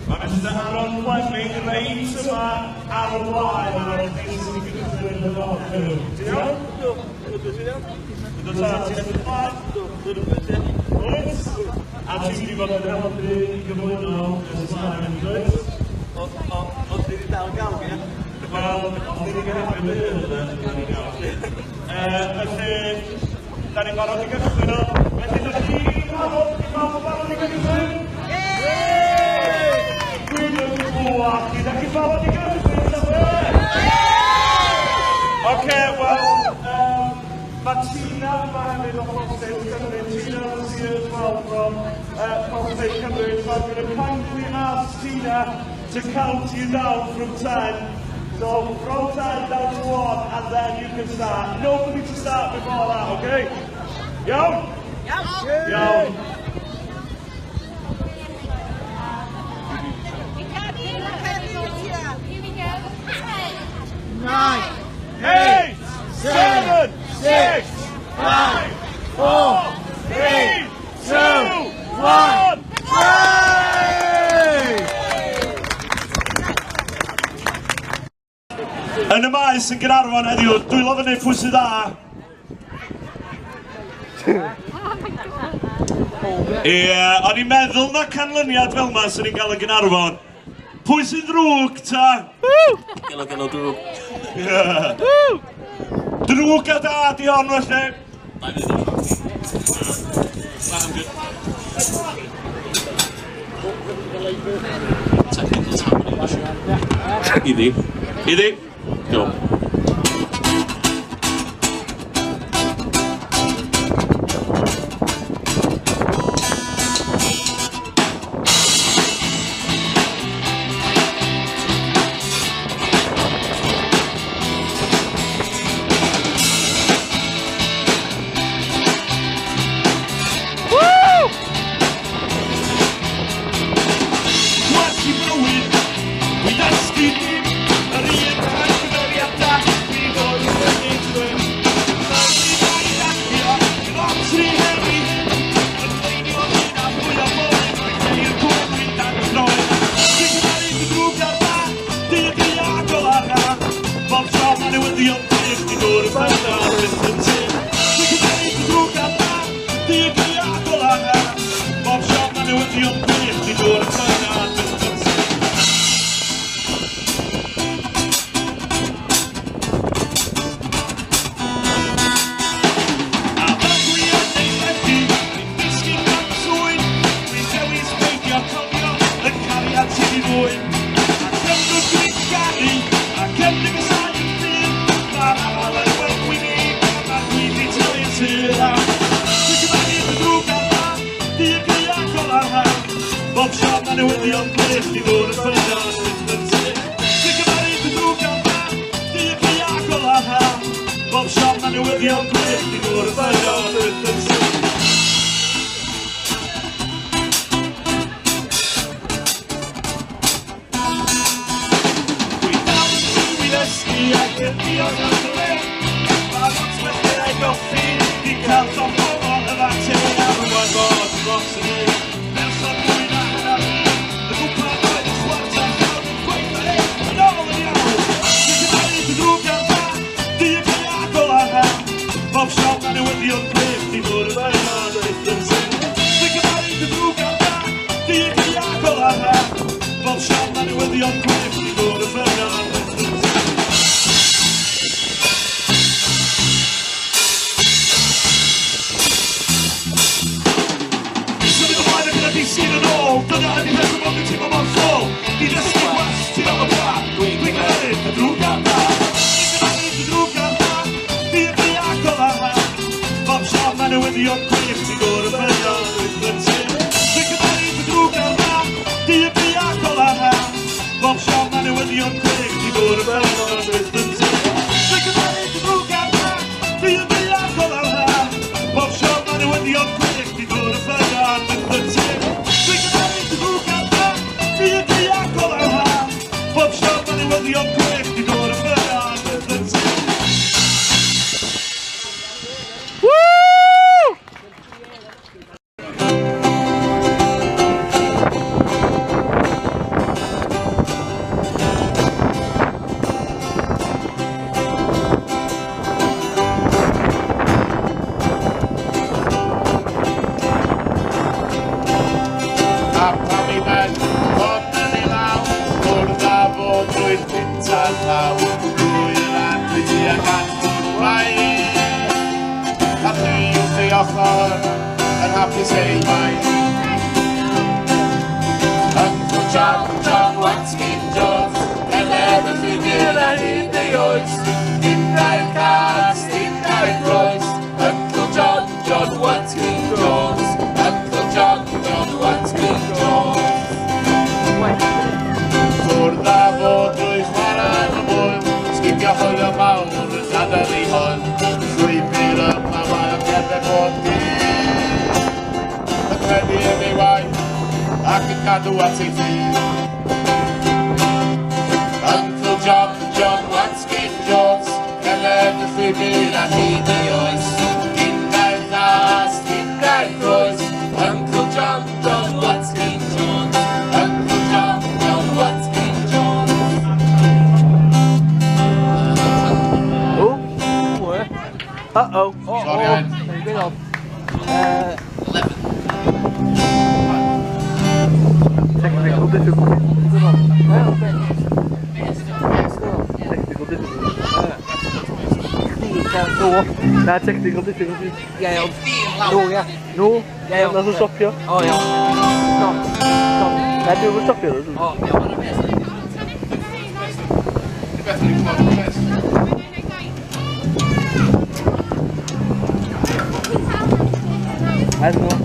Mae Mr Aaron Fleming yn reit yma ar y blaen ar ôl chi sy'n gyda'n y locker room. Ti'n iawn? Ti'n iawn? Ti'n a ti'n wedi bod yn helpu i gyflwyno ys ymlaen yn dweud? Os ti wedi dal gael fi, ia? Wel, os ti wedi gynnu yn y felly, da ni'n barod i gychwyn o. Felly, da chi'n barod i gychwyn? Dwi'n mynd i glwad chi, da chi'n barod i gychwyn? Oce, wel, mae Tina yma hefyd o Postage Cymru. Tina was here as well from Postage Cymru. So I'm going to kindly ask Tina to count you down from 10. So from 10 down to 1 and then you can start. Nobody to start before that, okay? Iawn? Iawn. Here we go. 9, 8, 7, 6, 5, 4, 3, 2, 1. Yn y maes yn Gaernarfon heddiw, dwi'n lof yn neud pwy sydd dda. O'n i'n meddwl na canlyniad fel yma sy'n ni'n cael yn Gaernarfon. Pwy sy'n ddrwg ta? Gelo drwg. Drwg a da di hon felly. Iddi. Iddi. Go. Rhaid. A dwi'n ddiolchor yn hapus ei mai. Uncle John Watkin Jones, celeb y ffigwr ar hyd ei oes. Unrau'r cas, unrau'r groes. Uncle John Watkin Jones. Uncle John Watkin Jones. Cwrdd a fod drwy chwarae yn y mwyl, sgipio hwyl y mawr yn gadael ei hon. Llwybr yma mae o'n cerdded bod di. Yn credu yn ei waith ac yn cadw at ei ffydd. Uncle John Watkin Jones, celeb y llwybr ar hyd ei oes. Unrau'r cas, unrau'r groes. Uncle John Watkin Jones. Uncle John Watkin Jones. Uh-oh. Sorry, Ed. Good on. 11. Technical difficulty. Good on. Technical difficulty. No, technical difficulty. Yeah, No, yeah. No, yeah. Doesn't stop you. Oh, yeah. Stop. That will stop you, doesn't it? Oh, yeah, what a mess. Di beth ni'n gwybod yn beth. I don't know.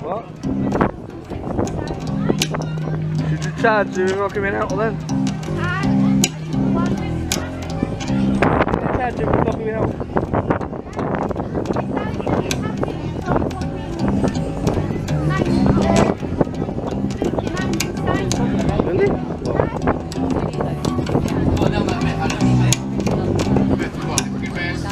What? Should you charge you rock him in out then? Charge him rock him in out. Really? Oh, no, no, I don't need it. Di beth ni'n gwybod, di beth.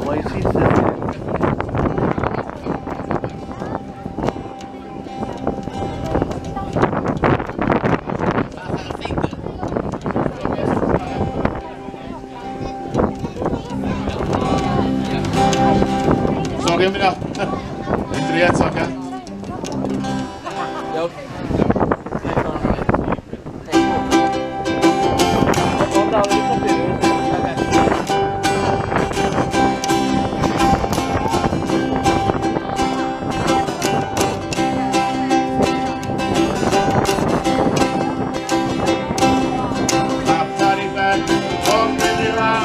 Why is he sitting? Sorry am yna. Dri eto, ca? Calm down, it's not there. Laptar i ben, o'n mynd i law.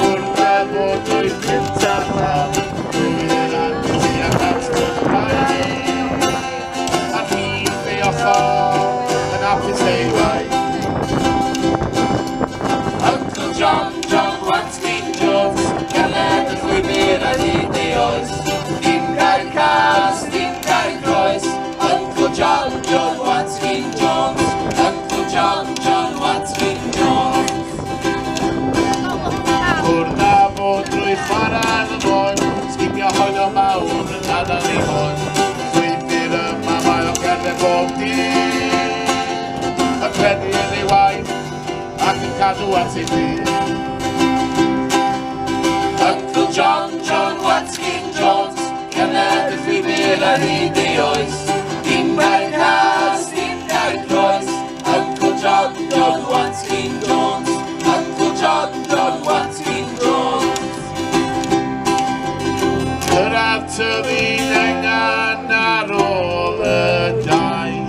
Cwrdd a fod drwy'n gyntaf law. Rwy'n anti a catwch rhaid. A hi'n ddiolchol yn hapus ei waith. Uncle John Watkin Jones, celeb y llwybr ar hyd ei oes. Unrau'r cas, unrau'r groes. Uncle John Watkin Jones. Uncle John Watkin Jones. Cwrdd a fod drwy chwarae yn y môn, sgipio hwyl o mawr yn gadael ei hwn. Llwybr yma mae o'n cerdded bob dydd. Yn credu yn ei waith ac yn cadw at ei ffydd. Uncle John Watkin Jones, celeb y llwybr ar hyd ei oes. Unrau'r cas, unrau'r groes. Uncle John Watkin Jones. Uncle John Watkin Jones. Cyrraedd tyfu'n engan ar ôl y dain.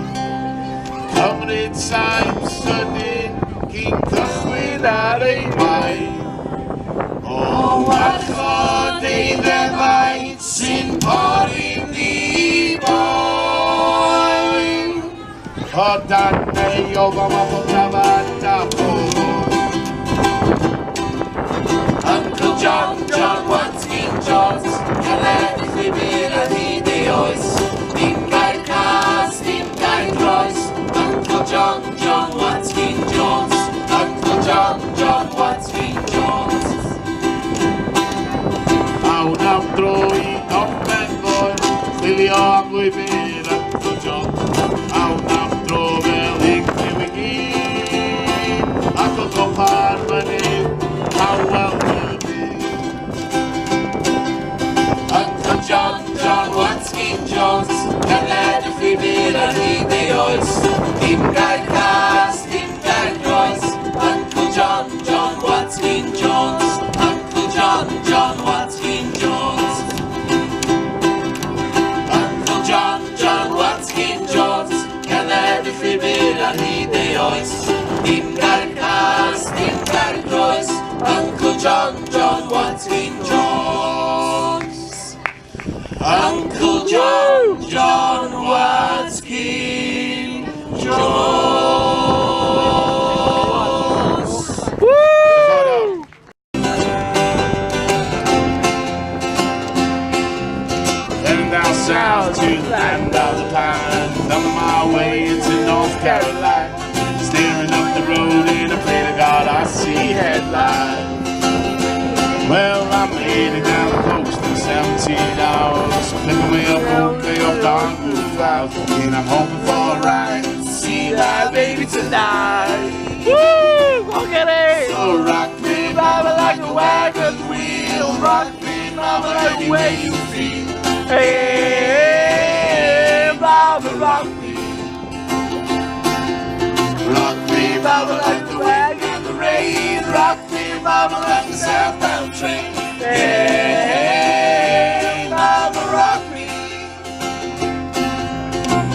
Cymryd saib sydyn cyn cychwyn ar ei waith. O warchod ei ddefaid sy'n pori'n i boen. O dan neu o fama bod tafod a bod. Uncle John Watkin Jones, celeb y llwybr ar hyd ei oes. chwilio am lwybr Uncle John Awn am dro fel Inglew I gyd Ac o gopar mynydd Hawel Uncle John, John Watkin Jones Cynled y llwybr ar hyd ei oes Dim gael cas, dim gael groes Uncle John, John Watkin Jones Uncle John, John Watkin Jones Uncle John, John Watkin Jones Cynled y llwybr ar hyd ei oes Dim gael cas, dim gael groes Uncle John, John Watkin Jones Uncle John, John Watkin Jones. Woo! Heading down south to the land of the pines. On my way into North Carolina. Staring up the road in a plane of God, I see headlights. Well, I'm heading down the coast in 17 hours. Flipping me up, okay, up down Blue Clouds. And I'm hoping for a ride to see my baby tonight. Woo! Go get it! So rock me, mama, like a wagon wheel. Rock me, mama, like the way you feel. Hey, mama, rock me. Rock me, mama, like the wind and the rain. Rock me, mama, like the southbound train. Hey, mama, rock me.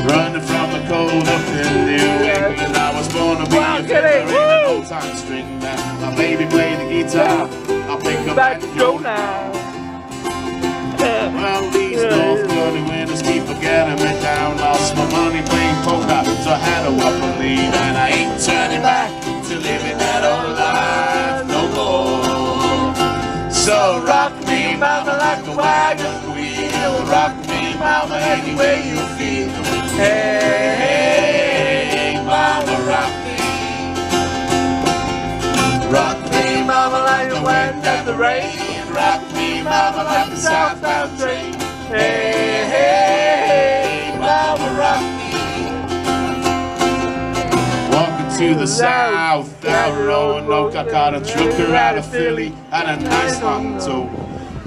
Running from the cold up in New England. I was born to be a fiddler in an old-time string band. My baby played the guitar. I'll pick up back to Joe now. Well, these North Country winters keep forgetting me down. Lost my money playing poker, so I had to up and leave. And I ain't turning back to living that old life no more. So rock me, mama, like a wagon wheel. Rock me, mama, any way you feel. Hey, mama, rock me. Rock me, mama, like the wind and the rain. Rock me, mama, like the southbound train. Hey, hey, mama, rock me. Walking to the south, out Roanoke, I caught a trucker out of Philly and a nice long tow.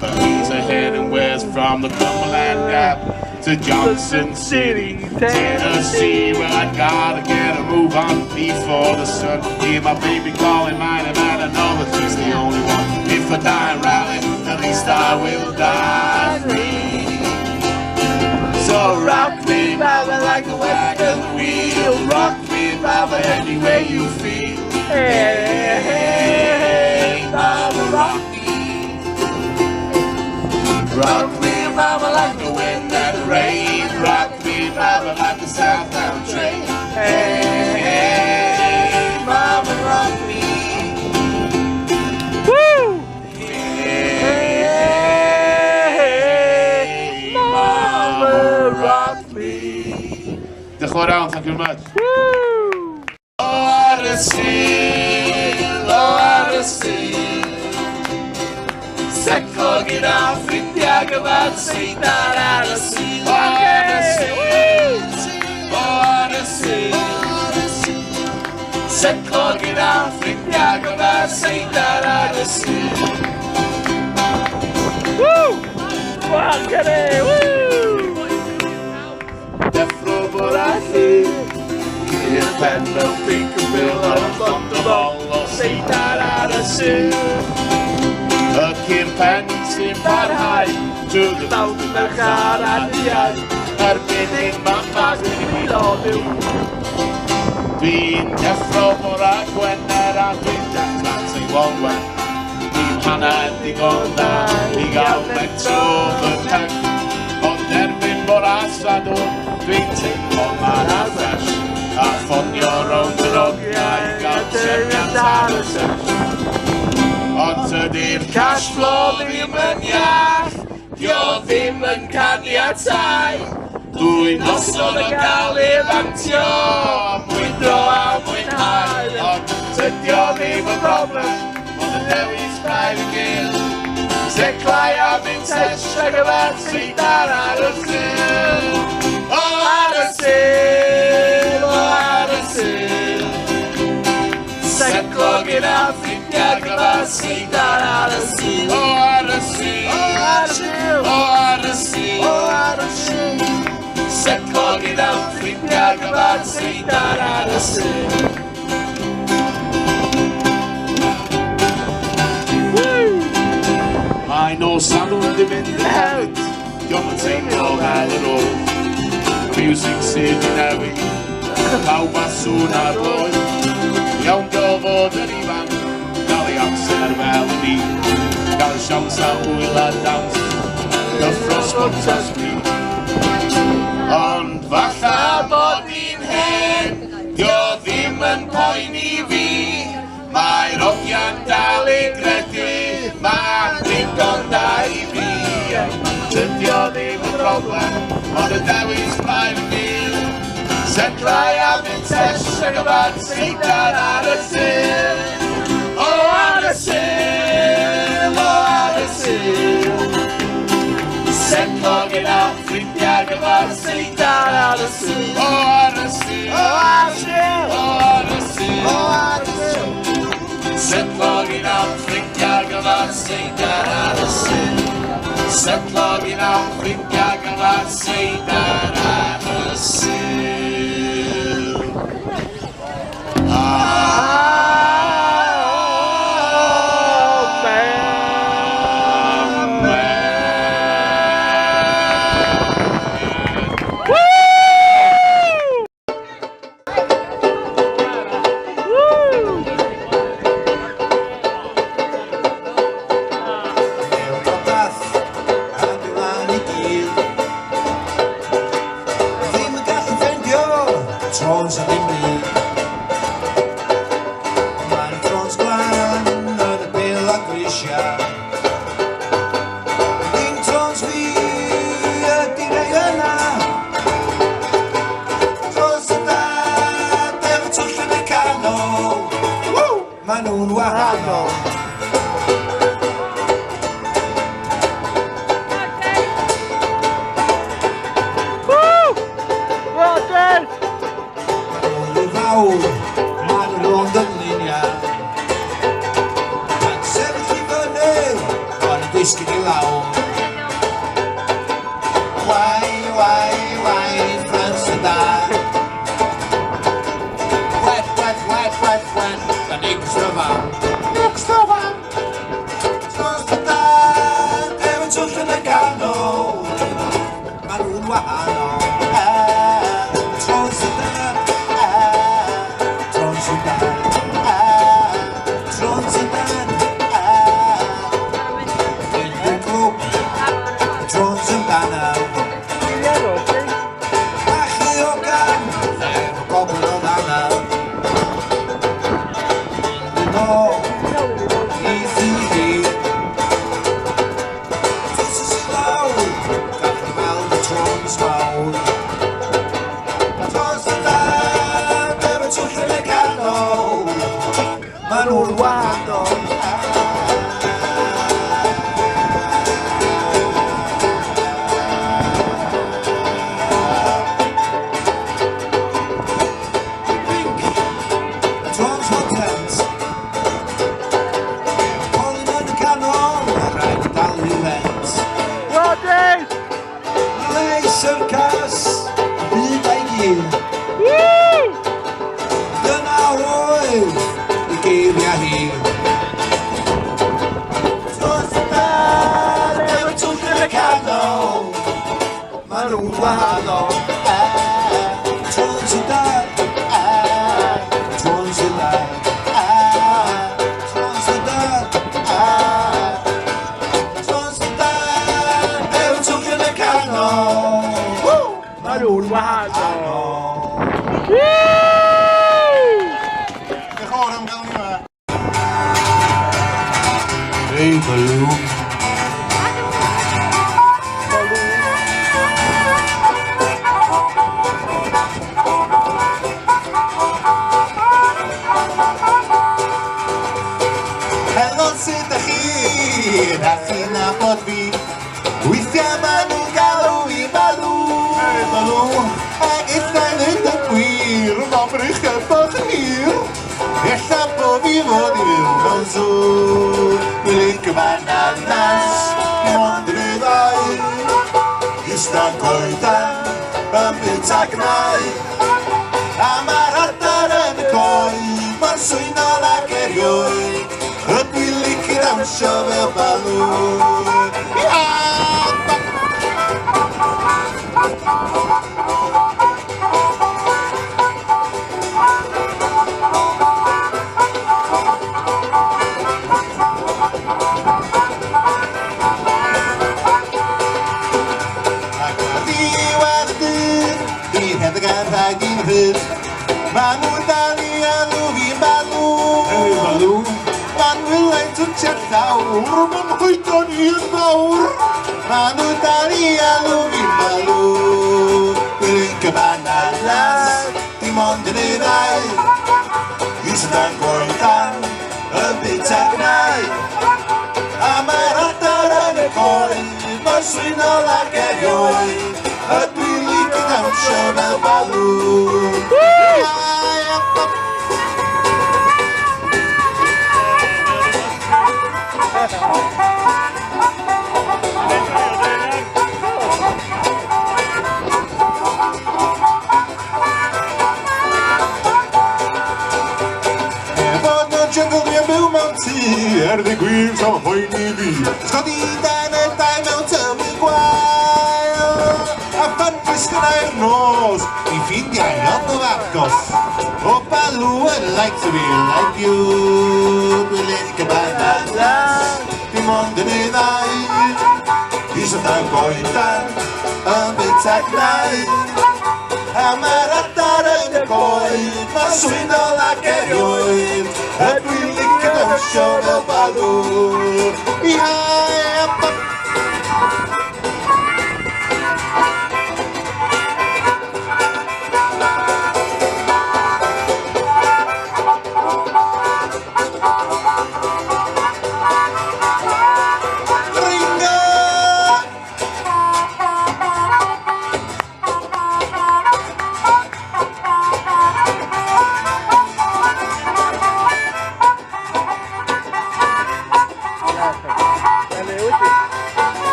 But he's heading west from the Cumberland Gap to Johnson City, Tennessee, where I gotta get a move on before the sun. Hear my baby calling mine, and I know that she's the only one. If I die rallying, at least I will die free. So rock me, mama, like a wagon wheel. Rock me, mama, any way you feel. Hey, hey, hey, mama, rock me. Rock me, mama, like the wind and the rain. Rock me, mama, like the southbound train. Hey, hey, mama, rock me. Woo! Hey, mama, rock me. Diolch yn fawr iawn, thank you very much. Woo! Oh, ar y sil, oh, ar y sil. Seclo gyda ffrindiau gyfad seidar ar y sil. Oh, ar y sil, oh, ar y sil. Seclo gyda ffrindiau gyfad seidar ar y sil. Woo! Wow, get it! Woo! Deffro bod a llun i'r pen mewn pink yn bil ar y thunderball o seidar ar y sil. Y cyr pen sy'n parhau drwy'r dawd yn merchar a diau erbyn ein mamag yn ei lodyw. Dwi'n deffro bod a gwener a dwi'n dechrau teimlo'n wen. Dwi'n hanner digon da i gael metro fy pen. Ond erbyn bod a sadwr dwi'n teimlo ma'n a fresh. A ffonio rownd yr ogiau i gael trefniant ar y sesh. Ond tydi'r cash flow ddim yn iach, dio ddim yn caniatáu. Dwi'n noson o gael ei fantio, mwydro a mwynhau. Ond tydio ddim yn broblem, ond y dewis braidd yn gil. Seclai a mynd sesiag y fan sy'n ar y sil. O ar y sil, o ar y sil. Seclog yn Africa gyfer sy'n ar y sil. O ar y sil, o ar y sil, o ar y sil, o ar y sil. Seclog yn Africa gyfer sy'n ar y sil. Mae nos anw'n di mynd yn hefyd, diolch yn teimlo fel yr oed. Y music sydd yn newid, pawb a sŵn ar blwydd. Iawn gofod yn ifanc, gael ei amser fel y ni. Gael y siawns a hwyl a dawns, gyffros bwrtas mi. Ond falla bod i'n hen, dio ddim yn poeni fi. Mae'r ogian dal i gredu, mae'n digon da i fi. Dydi o ddim yn broblem, ond y dewis blaen y mil. Setlai a mynd sesiag y fan sy'n ar y sil. O ar y sil, o ar y sil. Setlog yn Africa gyfer sy'n ar y sil. O ar y sil, o ar y sil, o ar y sil, o ar y sil. Setlog yn Africa gyfer sy'n ar y sil. Setlog yn Africa gyfer sy'n ar y sil. Trons a ddim byd. Mae'n trons glan yn y bil a grisiau. Dim trons fi ydi rei yna. Trons y dad efo twll yn y canol. Maen nhw'n wahanol. Maen nhw'n rond yn luniau. Mae'n sefyll i fyny, ond yn disgyn i lawr. Wai, wai, wai, ffrans y da. Wet, wet, wet, wet, wet, da nics dy fan. Nics dy fan. Trons y da, efo twll yn y ganol. Maen nhw'n wahanol. Trons y da. Trons yn dan, yn y clwb, trons yn danaw. Bach i ogan, efo gobl o ddanaw. Yn ôl, easy here. Trons yn lawr, gall ni weld y trons mawr. Trons yn dan, efo twll yn y canol. Maen nhw'n wahanol. Trons hotent. Colin yn y canol, rhaid dal i rent. Roddy! Leis syrcas, byd a'i gyd. Dyna oedd geiriau hi. Trons y dad efo twll yn y canol. Maen nhw'n wahanol. Trons y dad, trons y dad, trons y dad, trons y dad efo twll yn y canol. Maen nhw'n wahanol. Hey, balloon. Helo, sut ydych chi? Ydych chi'n balw ac illai'n dweud y gwir Mae'n brych y bach yn hir Ella bod fi fod i fyw mewn sŵr Dwi'n licio bananas Dim ond yn ei ddau Ista'n coedan Yn byd ag nau A mae'r adar yn y coed Mae'n swynol ac erioed Ydw i'n licio dawnsio fel balwn Ma'n nhw'n dal i alw fi'n balw Ma'n wyla'n twtio'r llawr Ma'n hwydo'n i'n fawr Ma'n nhw'n dal i alw fi'n balw Dwi'n licio bananas Dim ond yn ei ddau Ista'n goedan Y byd ag nau A mae'r adar yn y coed Mae'n swynol ac erioed Ydw i'n licio dawnsio fel balw Erddi gwir sa'n poeni fi Sgodi dan y dau mewn tyfu gwael A fan gwisg yna'r nos I ffindiau ond o fagos O balw yn like to be like you Dwi'n licio bananas Dim ond yn ei ddau Ista'n goedan Yn byd ag nau A mae'r adar yn y coed Mae'n swynol ac erioed Ydw i'n licio dawnsio fel balw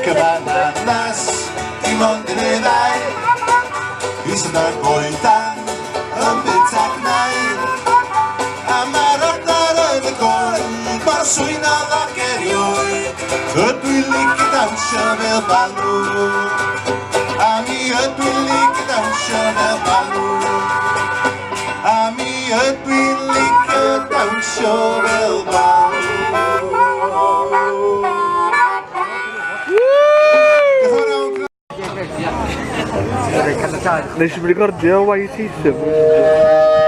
Bananas, dim ond yn ei ddau Ista'n goedan, yn byd ag nau A mae'r adar yn y coed Mae'r swynol ac erioed Ydw i'n licio dawnsio fel balw A mi ydw i'n licio dawnsio fel balw A mi ydw i'n licio dawnsio fel balw Nes i'n recordio White Ethan.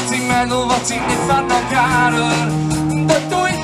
Ti'n meddwl fod ti'n uffan o garwr Dydw i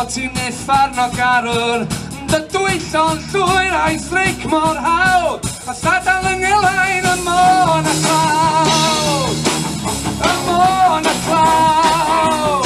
bod ti'n effar no garwr, dy dwyllon llwyr a'i threic mor hawdd, a sadal yng Ngelain y môn a clawd, y môn a clawd.